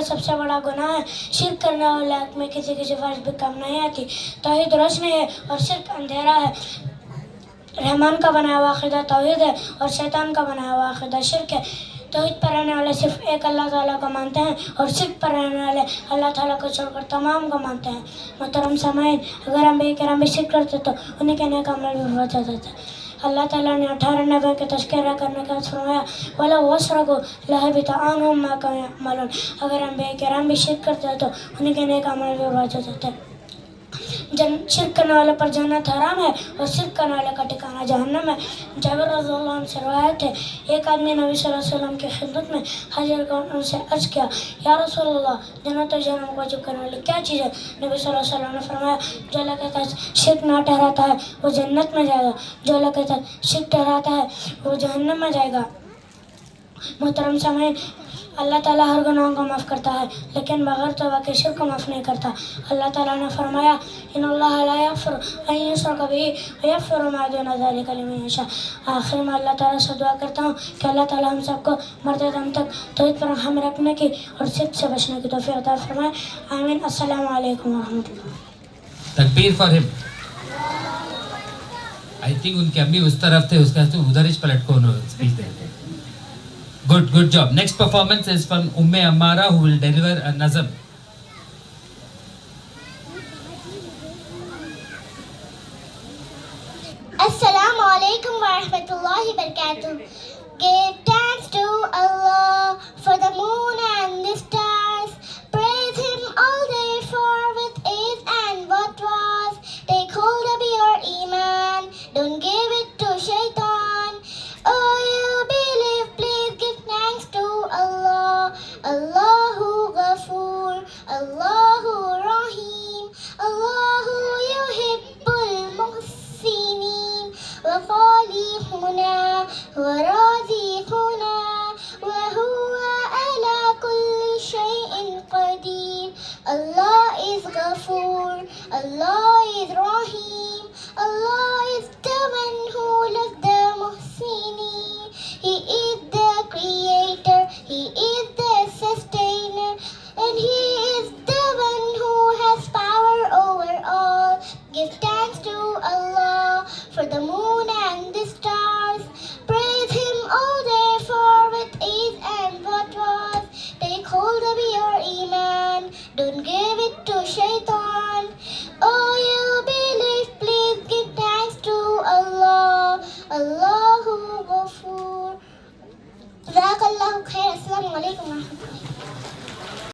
سب سے بڑا گناہ ہے شرک کرنے والے حق میں کسی کی سفارش بھی کام نہیں آتی. توحید روشنی ہے اور شرک اندھیرا ہے. رحمان کا بنایا ہوا عقیدہ توحید ہے اور شیطان کا بنایا ہوا عقیدہ شرک ہے. توحید پر رہنے والے صرف ایک اللہ تعالیٰ کو مانتے ہیں اور شرک پر رہنے والے اللہ تعالیٰ کو چھوڑ کر تمام کو مانتے ہیں. محترم سامعین، اگر انبیاء کرام بھی شرک کرتے تو انہیں کے نیک عمل بھی برباد ہو جاتے. اللہ تعالیٰ نے 18 نبیوں کے تذکرہ کرنے کا فرمایا وَلَوْ أَشْرَكُوا لَحَبِطَ عَنْهُمْ مَا كَانُوا يَعْمَلُونَ. اگر انبیاء کرام بھی شرک کرتے تو انہیں کے نیک عمل بھی برباد ہو جاتے. شرک کرنے والے پر جنت حرام ہے اور شرک کرنے والے کا ٹھکانہ جہنم ہے. جابر رضی اللہ عنہ سے روایت ہے، ایک آدمی نبی صلی اللہ علیہ وسلم کی خدمت میں حاضر کر ان سے عرض کیا، یا رسول اللہ، جنت اور جہنم کو واجب کرنے والی کیا چیز ہے؟ نبی صلی اللہ علیہ وسلم نے فرمایا، جو اللہ کے ساتھ شرک نہ ٹھہراتا ہے وہ جنت میں جائے گا، جو اللہ کے ساتھ شرک ٹھہراتا ہے وہ جہنم میں جائے گا. محترم سامعین، اللہ تعالیٰ ہر گناہوں کو معاف کرتا ہے لیکن بغیر توبہ کے شرک کو معاف نہیں کرتا. اللہ تعالیٰ نے فرمایا، ان اللہ لا یغفر ان یشرک بہ ویغفر ما دون ذلک لمن یشاء. آخر میں اللہ تعالیٰ سے دعا کرتا ہوں کہ اللہ تعالیٰ ہم سب کو مرتے دم تک توحید پر ہم رکھنے کی اور شرک سے بچنے کی توفیق عطا فرمائے. آمین. السلام علیکم ورحمۃ اللہ. تکبیر فار ہم. آئی تھنک ان کی امی اس طرف تھے، اس کا تو ادھر ہی پلٹ کو speech they. Good job. Next performance is from Umme Ammara, who will deliver a nazam. Assalamu alaikum wa rahmatullahi wa barakatuh. Give thanks to Allah for the moon and the stars. Praise Him all day for with is and what was. Take hold of your iman. Don't give it to shaitan. Oh, you believe, please give thanks to Allah. Allahu Ghafoor, Allahu Rahim, Allahu Yuhibbul Muhsinin, wa Khalihuna, wa Razihuna, wa huwa ala kulli shay'in qadir. Allah is Ghafoor, Allah is Rahim, Allah is the one who loves the Muhsinin. He is the creator, He is the sustainer, and He is the one who has power over all. Give thanks to Allah for the moon and the stars. Praise Him all day for with is and what was. Take hold of your iman, don't give it to shaitan.